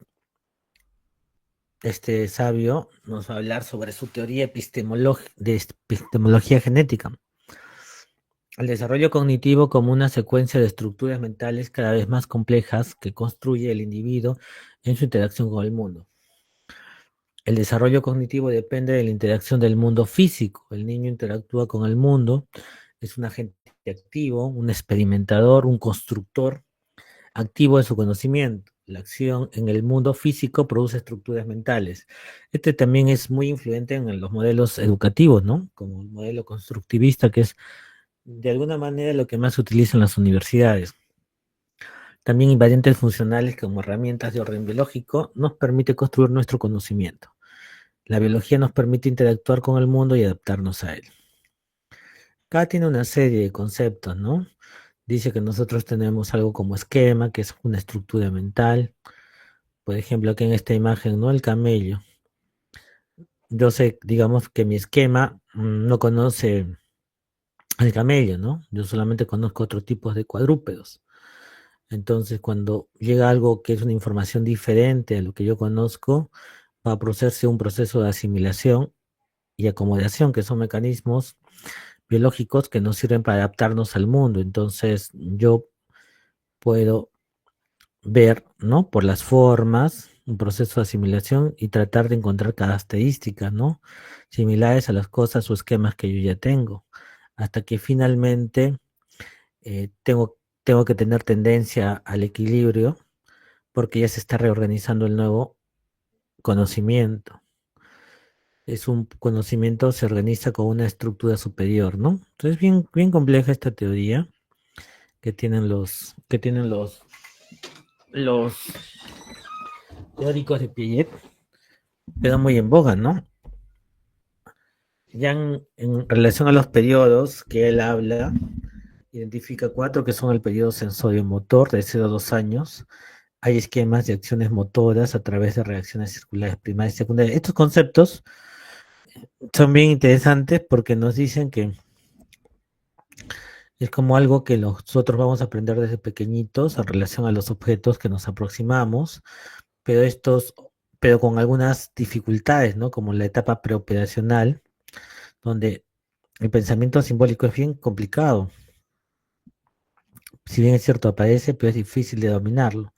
Este sabio nos va a hablar sobre su teoría de epistemología genética. El desarrollo cognitivo como una secuencia de estructuras mentales cada vez más complejas que construye el individuo en su interacción con el mundo. El desarrollo cognitivo depende de la interacción del mundo físico. El niño interactúa con el mundo, es un agente activo, un experimentador, un constructor activo de su conocimiento. La acción en el mundo físico produce estructuras mentales. Este también es muy influyente en los modelos educativos, ¿no? Como el modelo constructivista, que es de alguna manera lo que más se utiliza en las universidades. También invariantes funcionales como herramientas de orden biológico nos permite construir nuestro conocimiento. La biología nos permite interactuar con el mundo y adaptarnos a él. Acá tiene una serie de conceptos, ¿no? Dice que nosotros tenemos algo como esquema, que es una estructura mental. Por ejemplo, aquí en esta imagen, ¿no? El camello. Yo sé, digamos, que mi esquema no conoce al camello, ¿no? Yo solamente conozco otros tipos de cuadrúpedos. Entonces, cuando llega algo que es una información diferente a lo que yo conozco, va a procesarse un proceso de asimilación y acomodación, que son mecanismos biológicos que nos sirven para adaptarnos al mundo. Entonces yo puedo ver, ¿no?, por las formas, un proceso de asimilación y tratar de encontrar características, ¿no?, similares a las cosas o esquemas que yo ya tengo, hasta que finalmente tengo que tener tendencia al equilibrio, porque ya se está reorganizando el nuevo conocimiento. Es un conocimiento, se organiza con una estructura superior, ¿no? Entonces, bien compleja esta teoría que tienen los teóricos de Piaget, pero muy en boga, ¿no? Ya en relación a los periodos que él habla, identifica 4 que son el periodo sensorio-motor de 0 a 2 años. Hay esquemas de acciones motoras a través de reacciones circulares primarias y secundarias. Estos conceptos son bien interesantes porque nos dicen que es como algo que nosotros vamos a aprender desde pequeñitos en relación a los objetos que nos aproximamos, pero con algunas dificultades, ¿no? Como la etapa preoperacional, donde el pensamiento simbólico es bien complicado. Si bien es cierto, aparece, pero es difícil de dominarlo.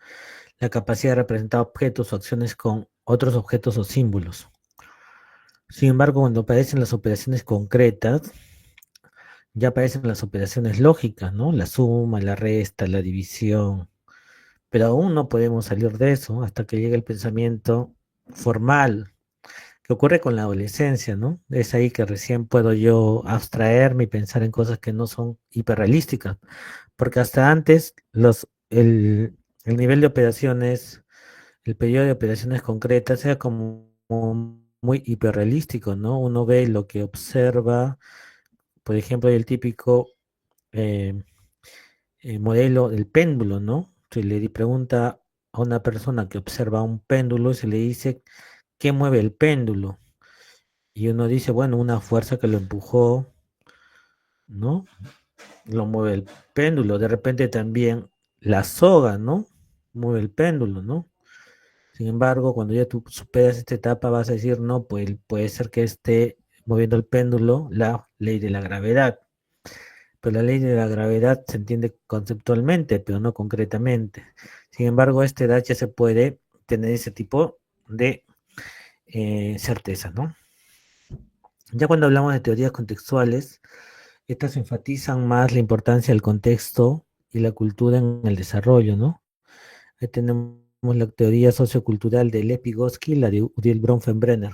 La capacidad de representar objetos o acciones con otros objetos o símbolos. Sin embargo, cuando aparecen las operaciones concretas, ya aparecen las operaciones lógicas, ¿no? La suma, la resta, la división. Pero aún no podemos salir de eso hasta que llegue el pensamiento formal, que ocurre con la adolescencia, ¿no? Es ahí que recién puedo yo abstraerme y pensar en cosas que no son hiperrealísticas. Porque hasta antes el nivel de operaciones, el periodo de operaciones concretas era como muy hiperrealístico, ¿no? Uno ve lo que observa, por ejemplo, el típico eh, modelo del péndulo, ¿no? Se le pregunta a una persona que observa un péndulo y se le dice, ¿qué mueve el péndulo? Y uno dice, bueno, una fuerza que lo empujó, ¿no? Lo mueve el péndulo. De repente también la soga, ¿no? Mueve el péndulo, ¿no? Sin embargo, cuando ya tú superas esta etapa, vas a decir, no, pues puede ser que esté moviendo el péndulo la ley de la gravedad. Pero la ley de la gravedad se entiende conceptualmente, pero no concretamente. Sin embargo, a esta edad ya se puede tener ese tipo de certeza, ¿no? Ya cuando hablamos de teorías contextuales, estas enfatizan más la importancia del contexto y la cultura en el desarrollo, ¿no? Ahí tenemos la teoría sociocultural de Lev Vygotsky y la de Uriel Bronfenbrenner.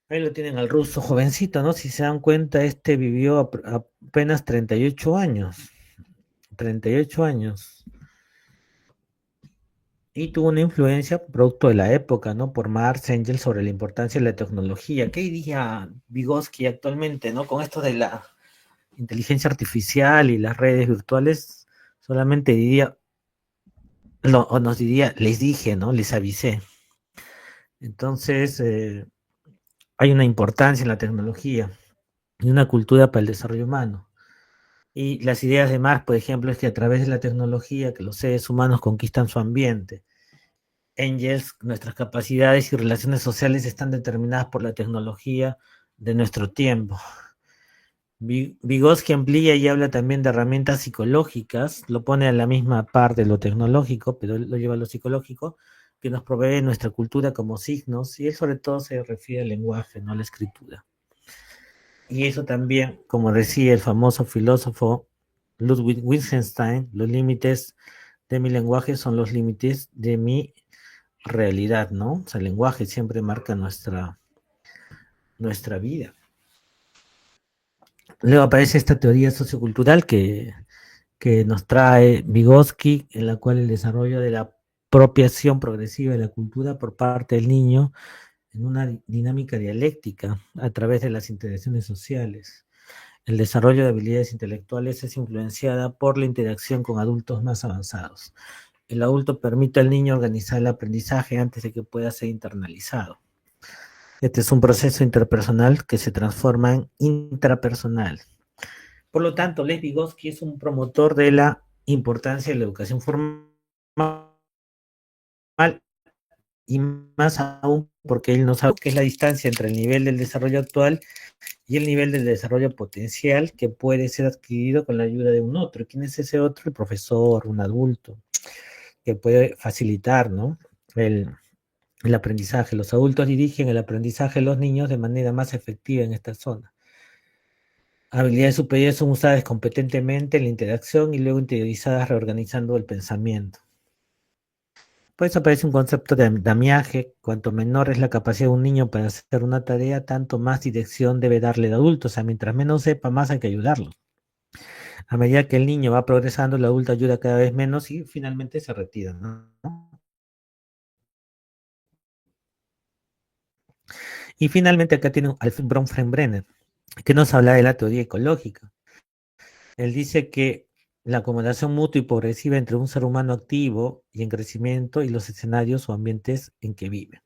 Ahí lo tienen al ruso jovencito, ¿no? Si se dan cuenta, este vivió apenas 38 años. 38 años. Y tuvo una influencia producto de la época, ¿no? Por Marx, Engels, sobre la importancia de la tecnología. ¿Qué diría Vygotsky actualmente, ¿no? Con esto de la inteligencia artificial y las redes virtuales, solamente diría, o nos diría, les dije, ¿no? Les avisé. Entonces, hay una importancia en la tecnología y una cultura para el desarrollo humano. Y las ideas de Marx, por ejemplo, es que a través de la tecnología que los seres humanos conquistan su ambiente. Engels, nuestras capacidades y relaciones sociales están determinadas por la tecnología de nuestro tiempo. Vygotsky amplía y habla también de herramientas psicológicas, lo pone a la misma par de lo tecnológico, pero lo lleva a lo psicológico, que nos provee nuestra cultura como signos, y él sobre todo se refiere al lenguaje, no a la escritura. Y eso también, como decía el famoso filósofo Ludwig Wittgenstein, los límites de mi lenguaje son los límites de mi realidad, ¿no? O sea, el lenguaje siempre marca nuestra vida. Luego aparece esta teoría sociocultural que nos trae Vygotsky, en la cual el desarrollo de la apropiación progresiva de la cultura por parte del niño en una dinámica dialéctica a través de las interacciones sociales. El desarrollo de habilidades intelectuales es influenciada por la interacción con adultos más avanzados. El adulto permite al niño organizar el aprendizaje antes de que pueda ser internalizado. Este es un proceso interpersonal que se transforma en intrapersonal. Por lo tanto, Lev Vygotsky es un promotor de la importancia de la educación formal y más aún porque él no sabe qué es la distancia entre el nivel del desarrollo actual y el nivel del desarrollo potencial que puede ser adquirido con la ayuda de un otro. ¿Quién es ese otro? El profesor, un adulto, que puede facilitar, ¿no?, el aprendizaje. Los adultos dirigen el aprendizaje de los niños de manera más efectiva en esta zona. Habilidades superiores son usadas competentemente en la interacción y luego interiorizadas reorganizando el pensamiento. Por eso aparece un concepto de andamiaje. Cuanto menor es la capacidad de un niño para hacer una tarea, tanto más dirección debe darle el adulto. O sea, mientras menos sepa, más hay que ayudarlo. A medida que el niño va progresando, el adulto ayuda cada vez menos y finalmente se retira, ¿no? Y finalmente acá tiene Alfred Bronfenbrenner, que nos habla de la teoría ecológica. Él dice que la acomodación mutua y progresiva entre un ser humano activo y en crecimiento y los escenarios o ambientes en que vive.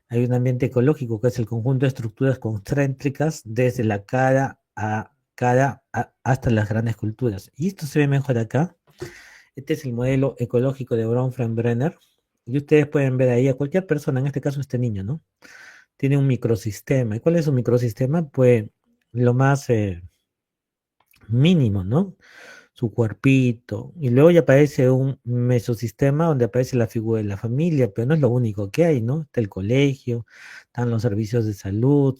Hay un ambiente ecológico que es el conjunto de estructuras concéntricas desde la cara hasta las grandes culturas. Y esto se ve mejor acá. Este es el modelo ecológico de Bronfenbrenner. Y ustedes pueden ver ahí a cualquier persona, en este caso este niño, ¿no? Tiene un microsistema. ¿Y cuál es un microsistema? Pues lo más mínimo, ¿no? Su cuerpito. Y luego ya aparece un mesosistema donde aparece la figura de la familia, pero no es lo único que hay, ¿no? Está el colegio, están los servicios de salud,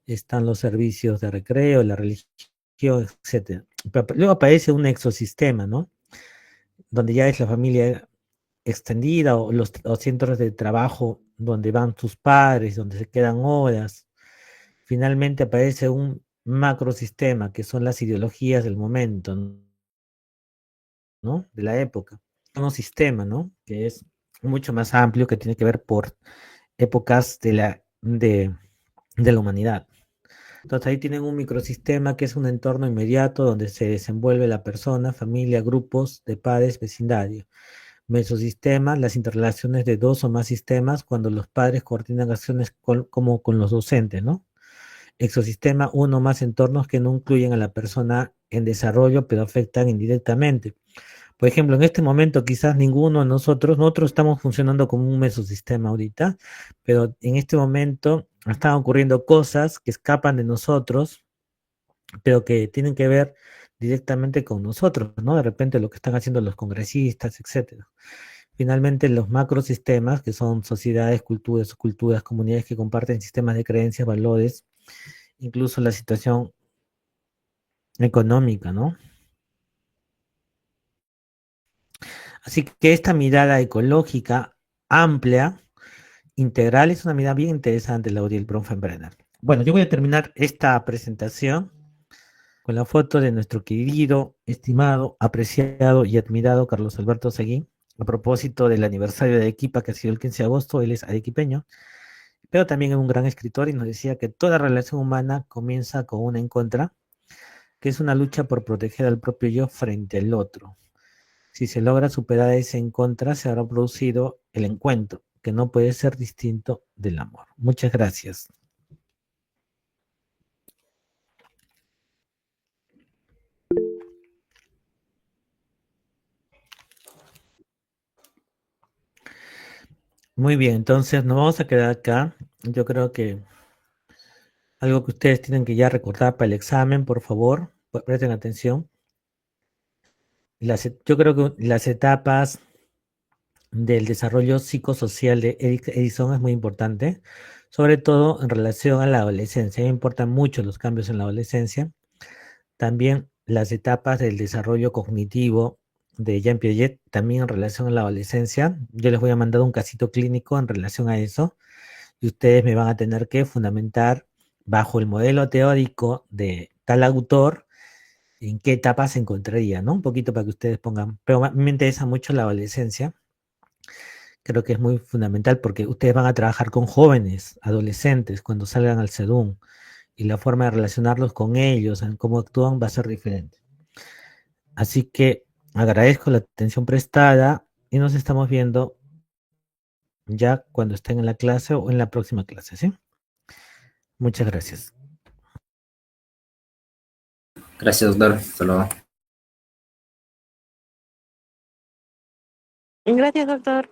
están los servicios de recreo, la religión, etc. Pero luego aparece un exosistema, ¿no? Donde ya es la familia extendida o los centros de trabajo donde van sus padres, donde se quedan horas. Finalmente aparece un macrosistema, que son las ideologías del momento, ¿no?, de la época. Un sistema, ¿no?, que es mucho más amplio, que tiene que ver por épocas de la humanidad. Entonces ahí tienen un microsistema que es un entorno inmediato donde se desenvuelve la persona, familia, grupos de padres, vecindario. Mesosistema, las interrelaciones de dos o más sistemas cuando los padres coordinan acciones como con los docentes, ¿no? Exosistema, uno o más entornos que no incluyen a la persona en desarrollo, pero afectan indirectamente. Por ejemplo, en este momento quizás ninguno de nosotros estamos funcionando como un mesosistema ahorita, pero en este momento están ocurriendo cosas que escapan de nosotros, pero que tienen que ver directamente con nosotros, ¿no? De repente lo que están haciendo los congresistas, etcétera. Finalmente, los macrosistemas, que son sociedades, culturas, comunidades que comparten sistemas de creencias, valores, incluso la situación económica, ¿no? Así que esta mirada ecológica amplia, integral, es una mirada bien interesante, la de Bronfenbrenner. Bueno, yo voy a terminar esta presentación con la foto de nuestro querido, estimado, apreciado y admirado Carlos Alberto Seguín, a propósito del aniversario de Arequipa, que ha sido el 15 de agosto. Él es arequipeño, pero también es un gran escritor y nos decía que toda relación humana comienza con una en contra, que es una lucha por proteger al propio yo frente al otro. Si se logra superar ese en contra, se habrá producido el encuentro, que no puede ser distinto del amor. Muchas gracias. Muy bien, entonces nos vamos a quedar acá. Yo creo que algo que ustedes tienen que ya recordar para el examen, por favor, presten atención. Yo creo que las etapas del desarrollo psicosocial de Edison es muy importante, sobre todo en relación a la adolescencia. Me importan mucho los cambios en la adolescencia. También las etapas del desarrollo cognitivo de Jean Piaget, también en relación a la adolescencia. Yo les voy a mandar un casito clínico en relación a eso, y ustedes me van a tener que fundamentar bajo el modelo teórico de tal autor en qué etapa se encontraría, ¿no? Un poquito para que ustedes pongan, pero me interesa mucho la adolescencia. Creo que es muy fundamental porque ustedes van a trabajar con jóvenes, adolescentes, cuando salgan al CEDUM, y la forma de relacionarlos con ellos, en cómo actúan, va a ser diferente. Así que agradezco la atención prestada y nos estamos viendo ya cuando estén en la clase o en la próxima clase, ¿sí? Muchas gracias. Gracias, doctor. Hasta luego. Gracias, doctor.